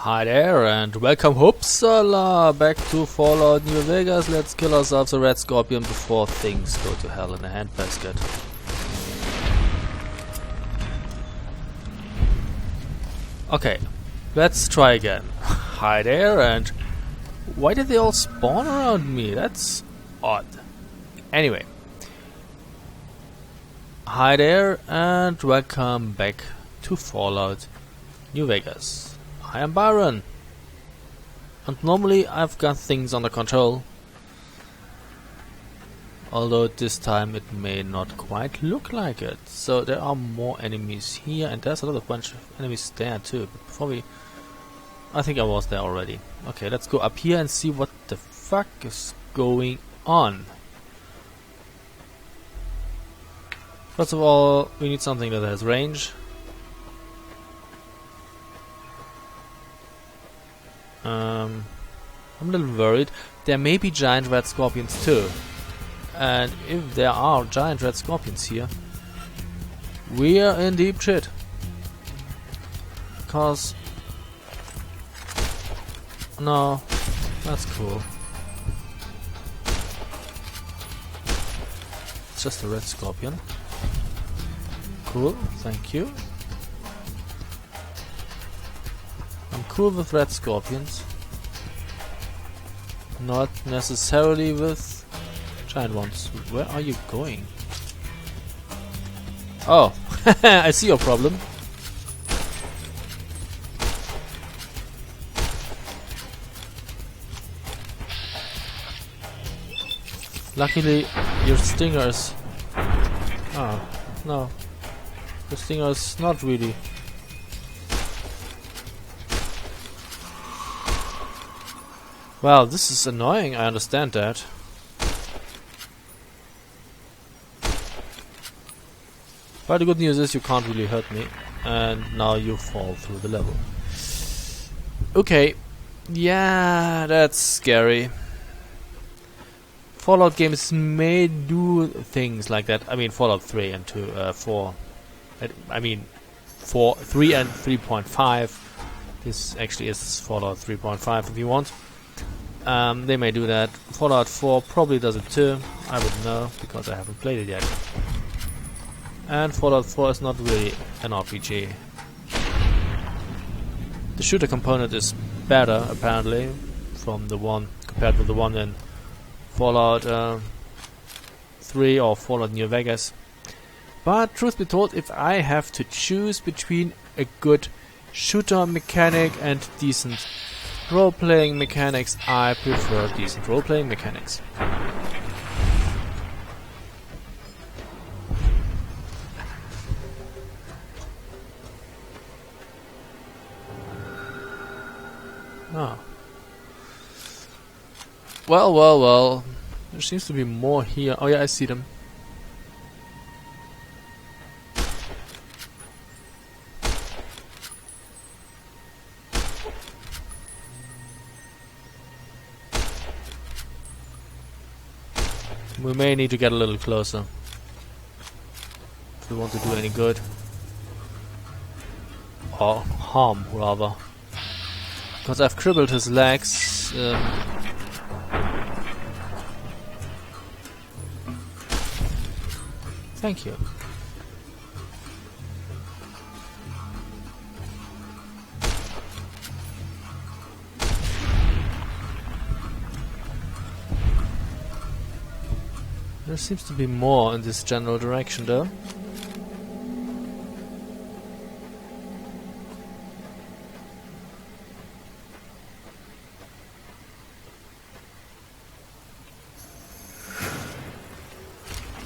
Hi there and welcome Hupsala back to Fallout New Vegas. Let's kill ourselves a red scorpion before things go to hell in a handbasket. Okay, let's try again. Hi there, and why did they all spawn around me? That's odd. Anyway. Hi there and welcome back to Fallout New Vegas. I am Byron, and normally I've got things under control, although this time it may not quite look like it. So there are more enemies here, and there's another bunch of enemies there too, but before I think I was there already. Okay, let's go up here and see what the fuck is going on. First of all, we need something that has range. I'm a little worried. There may be giant red scorpions too. And if there are giant red scorpions here, we are in deep shit. Cause... no, that's cool. It's just a red scorpion. Cool, thank you. I'm cool with red scorpions. Not necessarily with giant ones. Where are you going? Oh, I see your problem. Luckily, your stingers. Oh, no. The stingers not really. Well, this is annoying, I understand that. But the good news is you can't really hurt me, and now you fall through the level. Okay, yeah, that's scary. Fallout games may do things like that. I mean, Fallout 3 and 4. I mean, 3 and 3.5. This actually is Fallout 3.5 if you want. They may do that. Fallout 4 probably does it too. I wouldn't know because I haven't played it yet. And Fallout 4 is not really an RPG. The shooter component is better apparently from the one compared with the one in Fallout 3 or Fallout New Vegas. But truth be told, if I have to choose between a good shooter mechanic and decent role-playing mechanics, I prefer decent role-playing mechanics. Ah. Well. There seems to be more here. Oh yeah, I see them. We may need to get a little closer if we want to do any good. Or harm, rather. Because I've crippled his legs. Thank you. There seems to be more in this general direction though.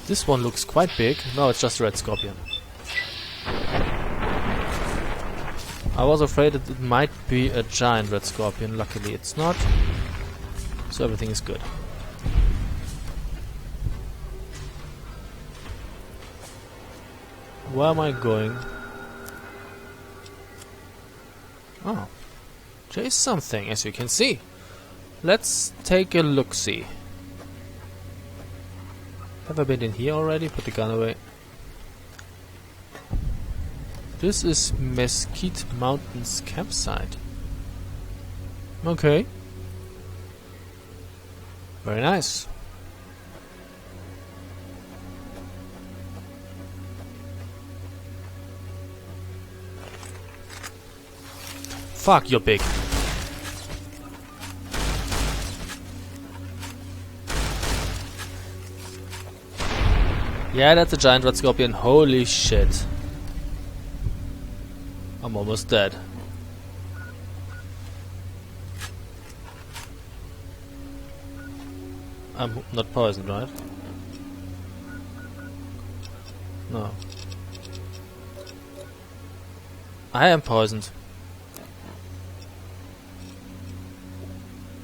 This one looks quite big. No, it's just a red scorpion. I was afraid that it might be a giant red scorpion. Luckily it's not. So everything is good. Where am I going? Oh. There is something, as you can see. Let's take a look-see. Have I been in here already? Put the gun away. This is Mesquite Mountains campsite. Okay. Very nice. Fuck, you're big. Yeah, that's a giant red scorpion. Holy shit. I'm almost dead. I'm not poisoned, right? No. I am poisoned.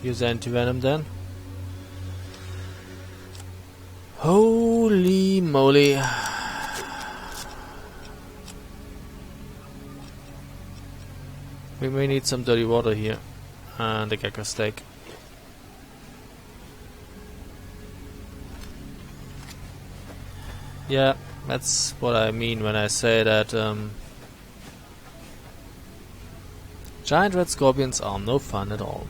Use anti-venom then. Holy moly. We may need some dirty water here. And a gecko steak. Yeah, that's what I mean when I say that giant red scorpions are no fun at all.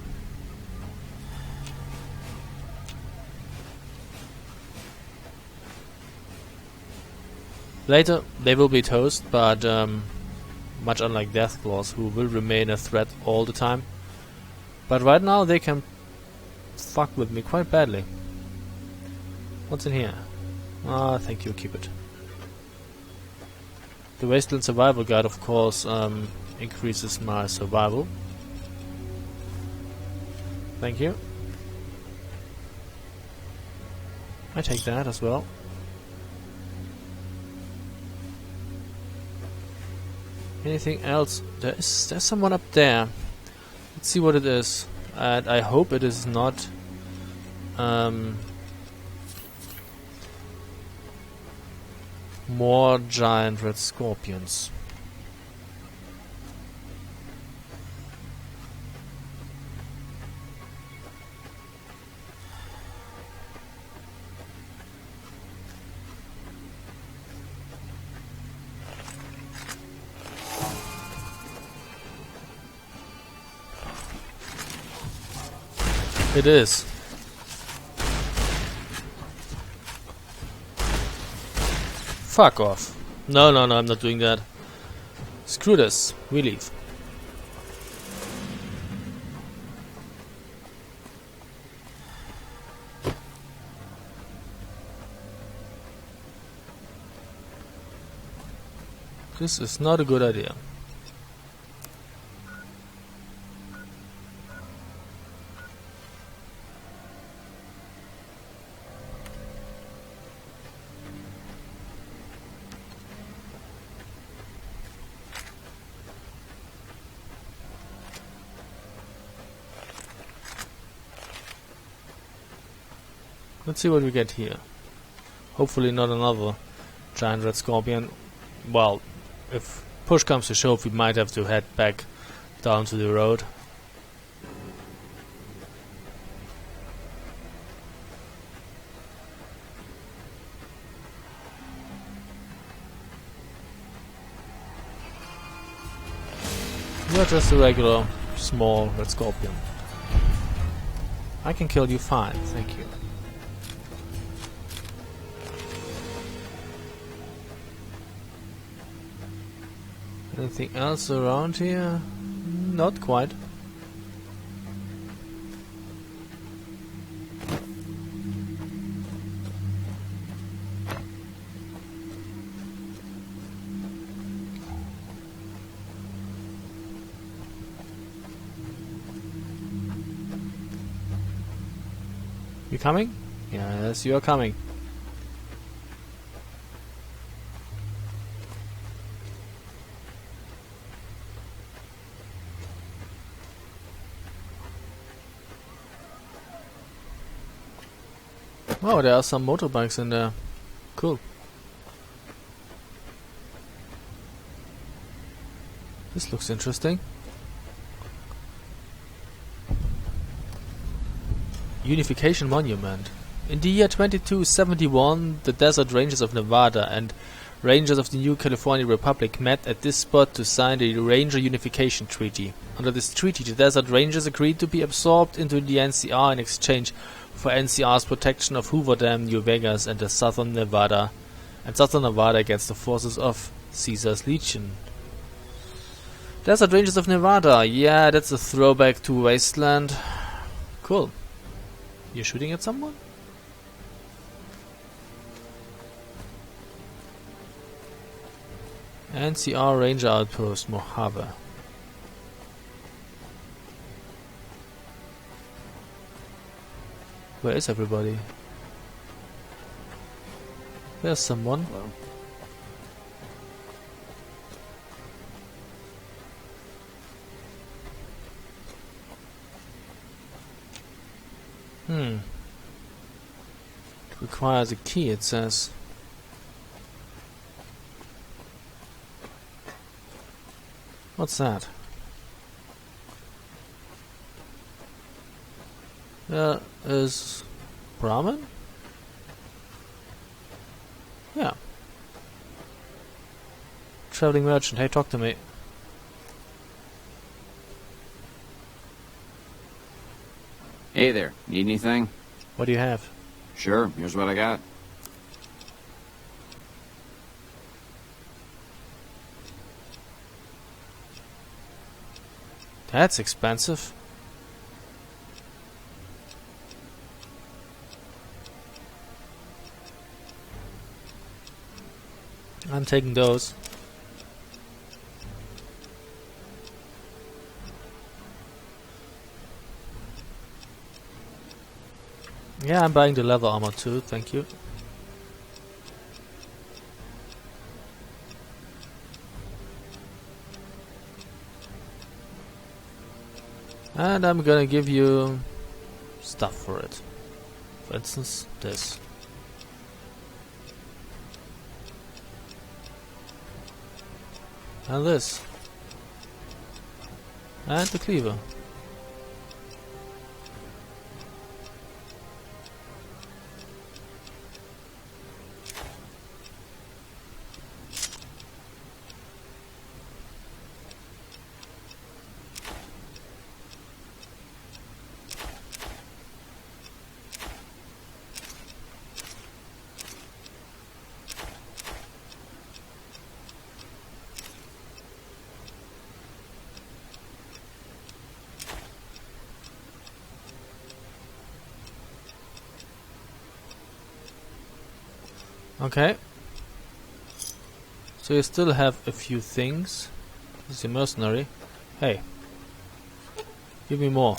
Later, they will be toast, but much unlike death claws, who will remain a threat all the time. But right now, they can fuck with me quite badly. What's in here? Ah, thank you, keep it. The Wasteland Survival Guide, of course, increases my survival. Thank you. I take that as well. Anything else? There's someone up there. Let's see what it is. And I hope it is not more giant red scorpions. It is. Fuck off. No, no, no, I'm not doing that. Screw this. We leave. This is not a good idea. Let's see what we get here. Hopefully not another giant red scorpion. Well, if push comes to shove, we might have to head back down to the road. You're just a regular small red scorpion. I can kill you fine, thank you. Anything else around here? Not quite. You coming? Yes, you are coming. Oh, there are some motorbikes in there. Cool. This looks interesting. Unification Monument. In the year 2271, the desert ranges of Nevada and Rangers of the New California Republic met at this spot to sign the Ranger Unification Treaty. Under this treaty, the Desert Rangers agreed to be absorbed into the NCR in exchange for NCR's protection of Hoover Dam, New Vegas, and Southern Nevada against the forces of Caesar's Legion. Desert Rangers of Nevada. Yeah, that's a throwback to Wasteland. Cool. You're shooting at someone? NCR Ranger Outpost, Mojave. Where is everybody? There's someone. Hello. It requires a key, it says. What's that? There is Brahmin? Yeah. Traveling merchant, hey, talk to me. Hey there, need anything? What do you have? Sure, here's what I got. That's expensive. I'm taking those. Yeah, I'm buying the leather armor too, thank you. And I'm gonna give you stuff for it. For instance, this. And this. And the cleaver. Okay. So you still have a few things. This is a mercenary. Hey. Give me more.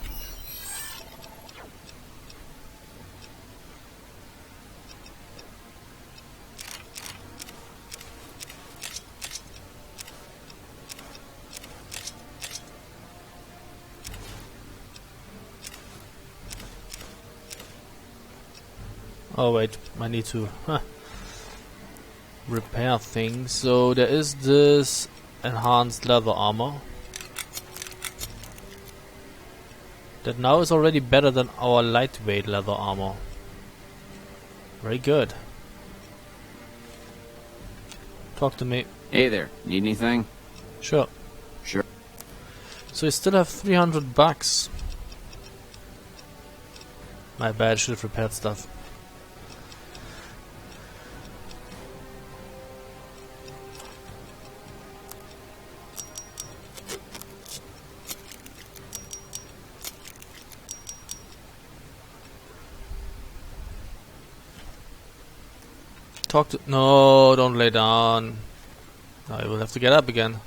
Oh wait, I need to repair things. So there is this enhanced leather armor that now is already better than our lightweight leather armor. Very good. Talk to me. Hey there, need anything? Sure. Sure. So you still have 300 bucks. My bad, should have repaired stuff. Talk to... No, don't lay down. Now you will have to get up again.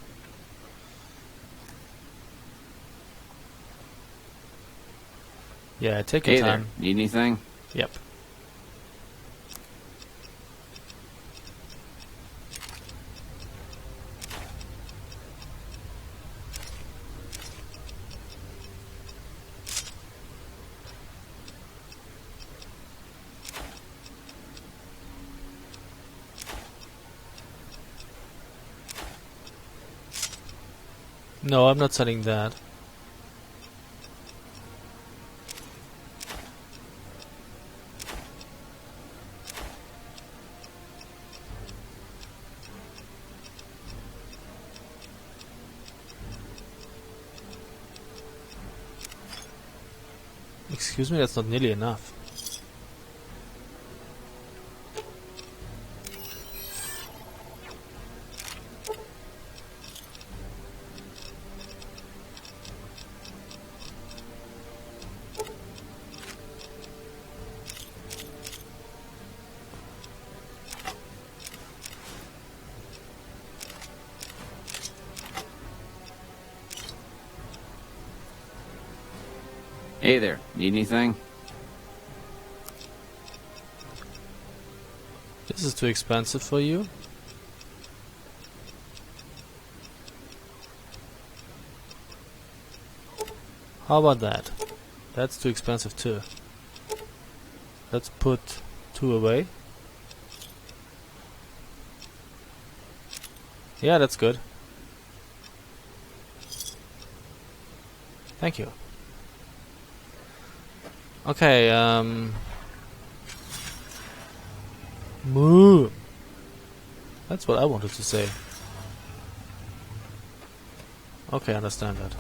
Yeah, take your Hey time. there, need anything? Yep. No, I'm not selling that. Excuse me, that's not nearly enough. Hey there, need anything? This is too expensive for you. How about that? That's too expensive too. Let's put 2 away. Yeah, that's good. Thank you. Okay, moo. That's what I wanted to say. Okay, I understand that.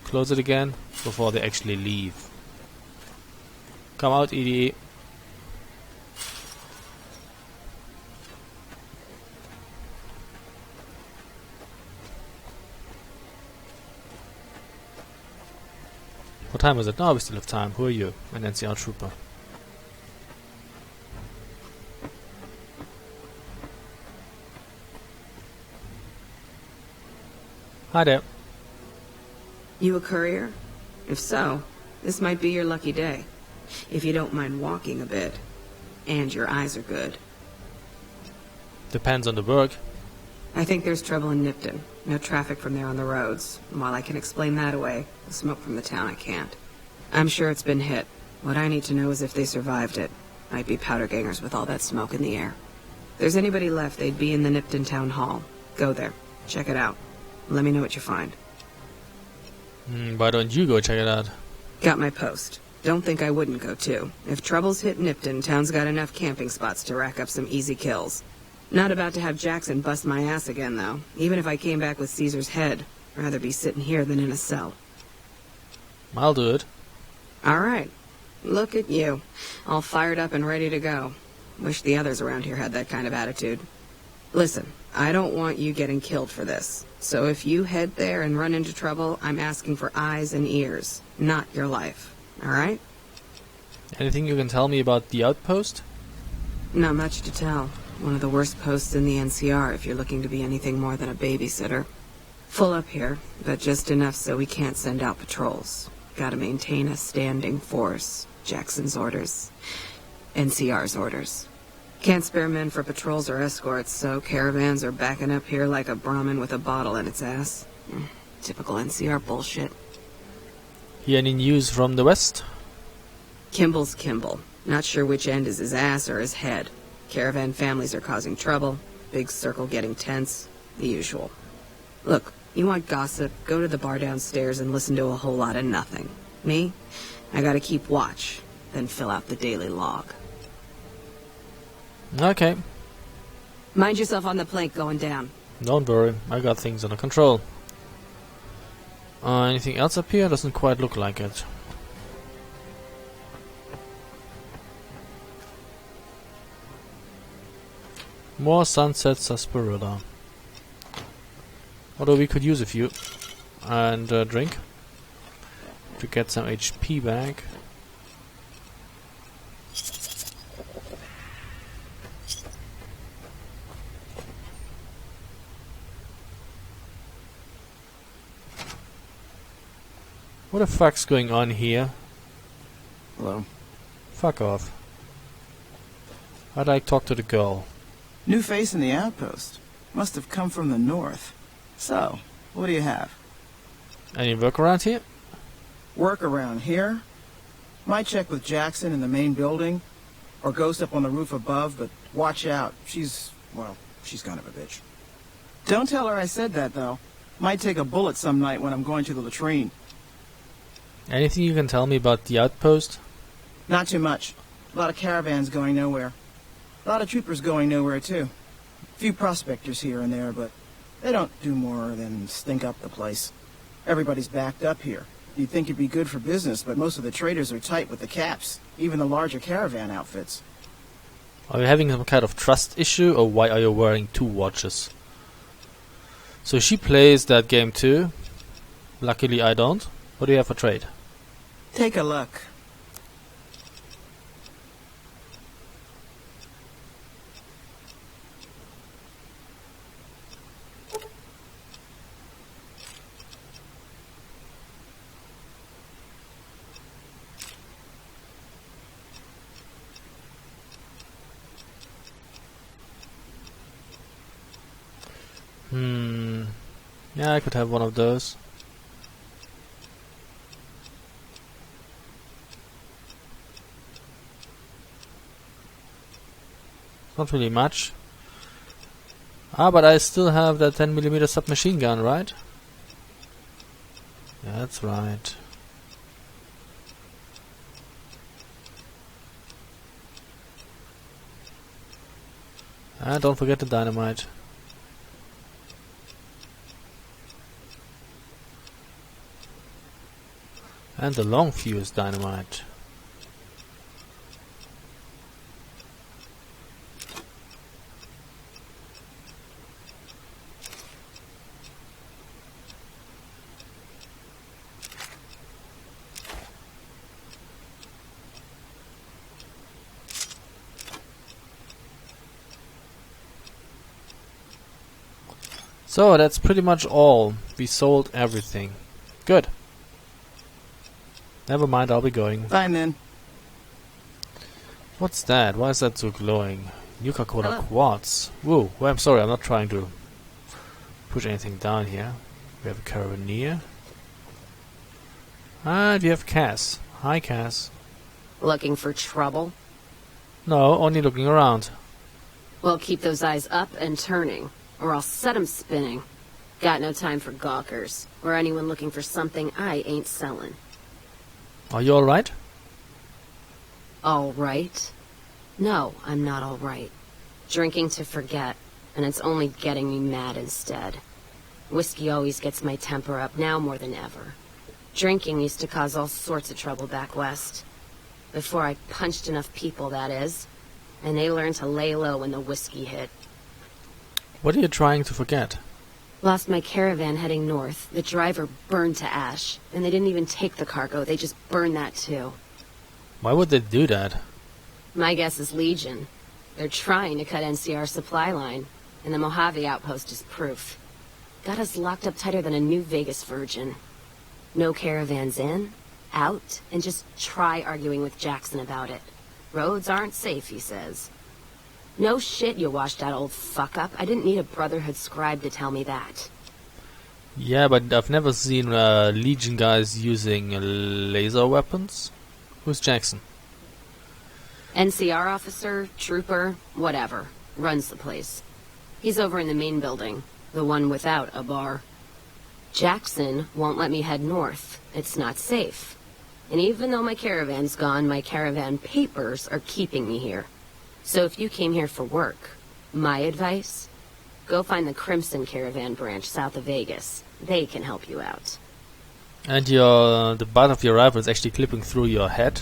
Close it again before they actually leave. Come out, EDE. What time is it? No, we still have time. Who are you? An NCR trooper. Hi there. You a courier? If so, this might be your lucky day. If you don't mind walking a bit. And your eyes are good. Depends on the work. I think there's trouble in Nipton. No traffic from there on the roads. And while I can explain that away, the smoke from the town I can't. I'm sure it's been hit. What I need to know is if they survived it. Might be powder gangers with all that smoke in the air. If there's anybody left, they'd be in the Nipton town hall. Go there. Check it out. Let me know what you find. Why don't you go check it out? Got my post. Don't think I wouldn't go too. If troubles hit Nipton, town's got enough camping spots to rack up some easy kills. Not about to have Jackson bust my ass again, though. Even if I came back with Caesar's head. Rather be sitting here than in a cell. I'll do it. All right. Look at you. All fired up and ready to go. Wish the others around here had that kind of attitude. Listen, I don't want you getting killed for this. So if you head there and run into trouble, I'm asking for eyes and ears, not your life. All right? Anything you can tell me about the outpost? Not much to tell. One of the worst posts in the NCR if you're looking to be anything more than a babysitter. Full up here, but just enough so we can't send out patrols. Gotta maintain a standing force. Jackson's orders. NCR's orders. Can't spare men for patrols or escorts, so caravans are backing up here like a Brahmin with a bottle in its ass. Typical NCR bullshit. Hear any news from the west? Kimball's Kimball. Not sure which end is his ass or his head. Caravan families are causing trouble. Big circle getting tense. The usual. Look, you want gossip, go to the bar downstairs and listen to a whole lot of nothing. Me? I gotta keep watch, then fill out the daily log. Okay. Mind yourself on the plank going down. Don't worry, I got things under control. Anything else up here? Doesn't quite look like it. More Sunset Sarsaparilla. Although we could use a few. And drink. To get some HP back. What the fuck's going on here? Hello. Fuck off. I'd like to talk to the girl. New face in the outpost. Must have come from the north. So, what do you have? Any work around here? Work around here? Might check with Jackson in the main building, or Ghost up on the roof above, but watch out. She's kind of a bitch. Don't tell her I said that, though. Might take a bullet some night when I'm going to the latrine. Anything you can tell me about the outpost? Not too much. A lot of caravans going nowhere. A lot of troopers going nowhere, too. A few prospectors here and there, but they don't do more than stink up the place. Everybody's backed up here. You'd think it'd be good for business, but most of the traders are tight with the caps, even the larger caravan outfits. Are you having some kind of trust issue, or why are you wearing 2 watches? So she plays that game too. Luckily I don't. What do you have for trade? Take a look. Yeah, I could have one of those. Not really much. But I still have that 10mm submachine gun, right? Yeah, that's right. Don't forget the dynamite. And the long fuse dynamite. So that's pretty much all. We sold everything. Good. Never mind, I'll be going. Fine then. What's that? Why is that so glowing? Nuka-Cola quartz. Whoa, well, I'm sorry, I'm not trying to push anything down here. We have a carabiner. We have Cass. Hi, Cass. Looking for trouble? No, only looking around. Well, keep those eyes up and turning, or I'll set 'em spinning. Got no time for gawkers, or anyone looking for something I ain't selling. Are you alright? All right? No, I'm not all right. Drinking to forget, and it's only getting me mad instead. Whiskey always gets my temper up, now more than ever. Drinking used to cause all sorts of trouble back west. Before I punched enough people, that is. And they learned to lay low when the whiskey hit. What are you trying to forget? Lost my caravan heading north. The driver burned to ash. And they didn't even take the cargo, they just burned that too. Why would they do that? My guess is Legion. They're trying to cut NCR's supply line. And the Mojave outpost is proof. Got us locked up tighter than a New Vegas virgin. No caravans in, out, and just try arguing with Jackson about it. Roads aren't safe, he says. No shit, you washed that old fuck-up. I didn't need a Brotherhood scribe to tell me that. Yeah, but I've never seen Legion guys using laser weapons. Who's Jackson? NCR officer, trooper, whatever. Runs the place. He's over in the main building, the one without a bar. Jackson won't let me head north. It's not safe. And even though my caravan's gone, my caravan papers are keeping me here. So if you came here for work, my advice, go find the Crimson Caravan branch south of Vegas. They can help you out. And the butt of your rifle is actually clipping through your head.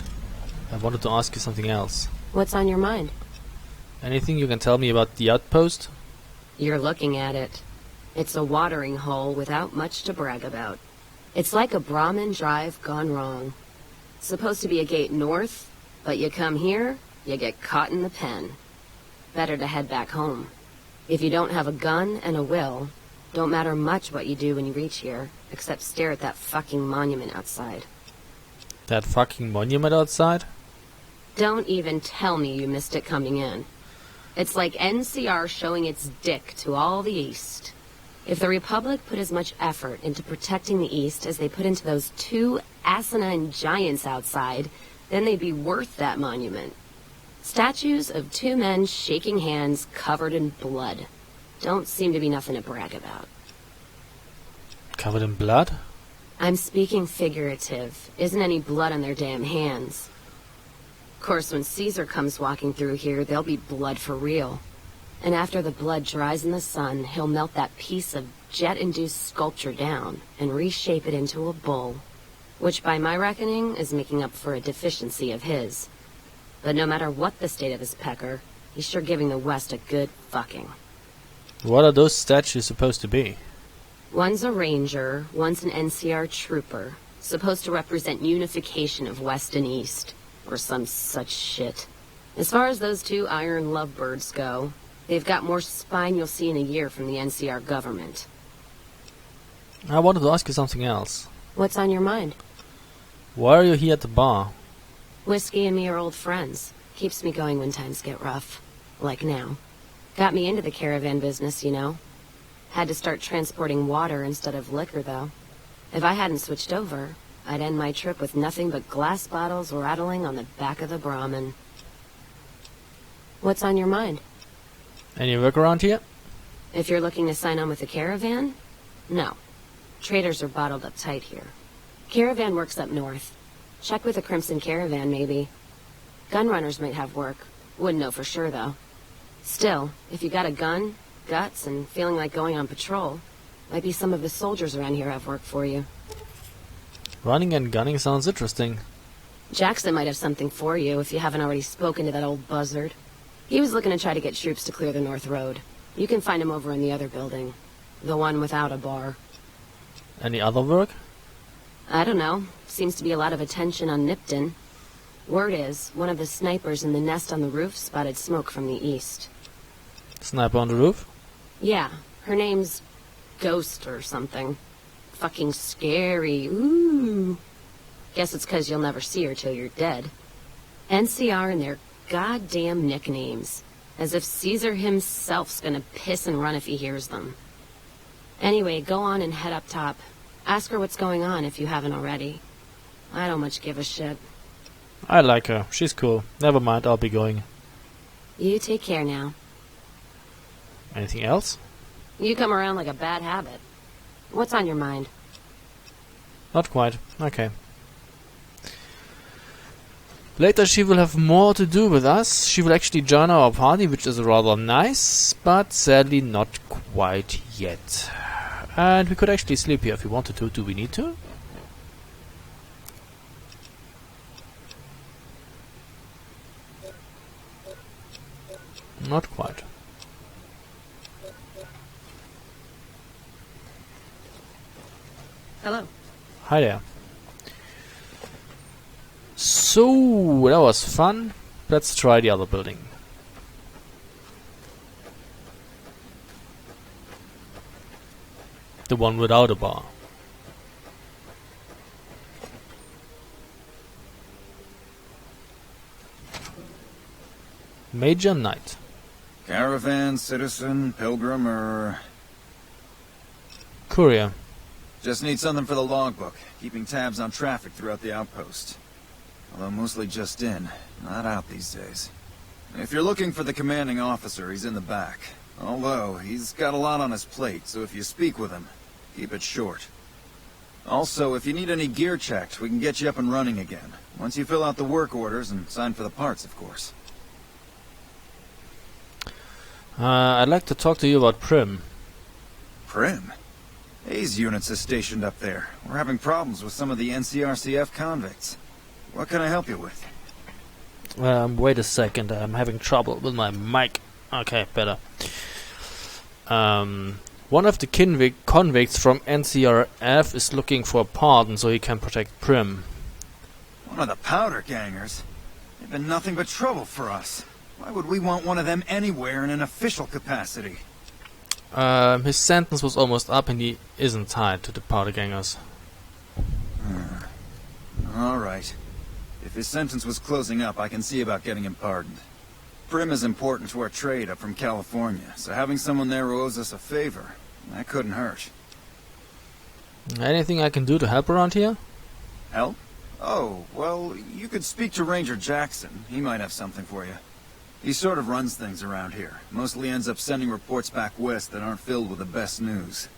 I wanted to ask you something else. What's on your mind? Anything you can tell me about the outpost? You're looking at it. It's a watering hole without much to brag about. It's like a Brahmin drive gone wrong. Supposed to be a gate north, but you come here, you get caught in the pen. Better to head back home. If you don't have a gun and a will, don't matter much what you do when you reach here, except stare at that fucking monument outside. That fucking monument outside? Don't even tell me you missed it coming in. It's like NCR showing its dick to all the East. If the Republic put as much effort into protecting the East as they put into those 2 asinine giants outside, then they'd be worth that monument. Statues of 2 men shaking hands covered in blood. Don't seem to be nothing to brag about. Covered in blood? I'm speaking figurative. Isn't any blood on their damn hands. Of course, when Caesar comes walking through here, there'll be blood for real. And after the blood dries in the sun, he'll melt that piece of jet-induced sculpture down and reshape it into a bull. which by my reckoning is making up for a deficiency of his. But no matter what the state of his pecker, he's sure giving the West a good fucking. What are those statues supposed to be? One's a ranger, one's an NCR trooper, supposed to represent unification of West and East, or some such shit. As far as those two iron lovebirds go, they've got more spine you'll see in a year from the NCR government. I wanted to ask you something else. What's on your mind? Why are you here at the bar? Whiskey and me are old friends. Keeps me going when times get rough. Like now. Got me into the caravan business, you know. Had to start transporting water instead of liquor, though. If I hadn't switched over, I'd end my trip with nothing but glass bottles rattling on the back of the Brahmin. What's on your mind? Any work around here? If you're looking to sign on with the caravan? No. Traders are bottled up tight here. Caravan works up north. Check with the Crimson Caravan, maybe. Gunrunners might have work. Wouldn't know for sure, though. Still, if you got a gun, guts, and feeling like going on patrol, might be some of the soldiers around here have work for you. Running and gunning sounds interesting. Jackson might have something for you if you haven't already spoken to that old buzzard. He was looking to try to get troops to clear the North Road. You can find him over in the other building. The one without a bar. Any other work? I don't know. Seems to be a lot of attention on Nipton. Word is, one of the snipers in the nest on the roof spotted smoke from the east. Sniper on the roof? Yeah, her name's Ghost or something. Fucking scary. Ooh. Guess it's 'cause you'll never see her till you're dead. NCR and their goddamn nicknames. As if Caesar himself's gonna piss and run if he hears them. Anyway, go on and head up top. Ask her what's going on if you haven't already. I don't much give a shit. I like her. She's cool. Never mind, I'll be going. You take care now. Anything else? You come around like a bad habit. What's on your mind? Not quite. Okay. Later she will have more to do with us. She will actually join our party, which is rather nice, but sadly not quite yet. And we could actually sleep here if we wanted to. Do we need to? Not quite. Hello. Hi there. So, that was fun. Let's try the other building. The one without a bar. Major Knight. Caravan, citizen, pilgrim, or... Courier. Just need something for the logbook, keeping tabs on traffic throughout the outpost. Although mostly just in, not out these days. If you're looking for the commanding officer, he's in the back. Although, he's got a lot on his plate, so if you speak with him, keep it short. Also, if you need any gear checked, we can get you up and running again. Once you fill out the work orders and sign for the parts, of course. I'd like to talk to you about Prim. Prim? Hayes units is stationed up there. We're having problems with some of the NCRCF convicts. What can I help you with? Wait a second, I'm having trouble with my mic. Okay, better. One of the convicts from NCRF is looking for a pardon so he can protect Prim. One of the powder gangers? They've been nothing but trouble for us. Why would we want one of them anywhere in an official capacity? His sentence was almost up and he isn't tied to the powder gangers. Alright. If his sentence was closing up, I can see about getting him pardoned. Prim is important to our trade up from California, so having someone there who owes us a favor, that couldn't hurt. Anything I can do to help around here? Help? Oh, well, you could speak to Ranger Jackson. He might have something for you. He sort of runs things around here. Mostly ends up sending reports back west that aren't filled with the best news.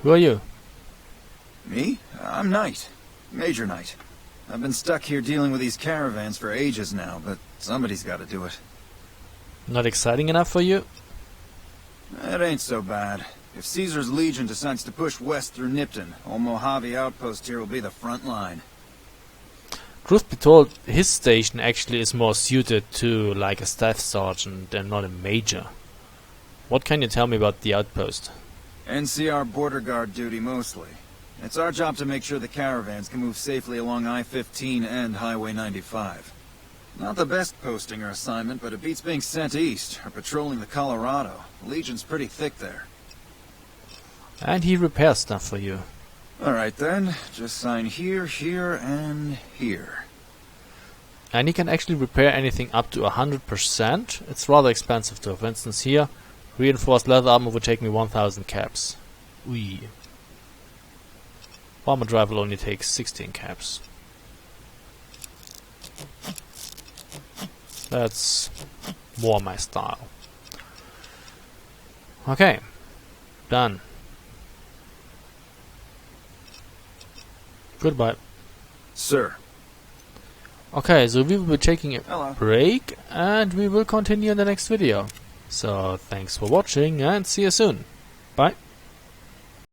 Who are you? Me? I'm Knight. Major Knight. I've been stuck here dealing with these caravans for ages now, but somebody's got to do it. Not exciting enough for you? It ain't so bad. If Caesar's Legion decides to push west through Nipton, old Mojave outpost here will be the front line. Truth be told, his station actually is more suited to like a staff sergeant and not a major. What can you tell me about the outpost? NCR border guard duty mostly. It's our job to make sure the caravans can move safely along I-15 and Highway 95. Not the best posting or assignment, but it beats being sent east or patrolling the Colorado. The Legion's pretty thick there. And he repairs stuff for you. Alright then, just sign here, here, and here. And he can actually repair anything up to 100%. It's rather expensive though. For instance here, reinforced leather armor would take me 1000 caps. Ui. Bomber drive will only take 16 caps. That's more my style. Okay. Done. Goodbye. Sir. Okay, so we will be taking a Hello. break and we will continue in the next video. So thanks for watching and see you soon. Bye.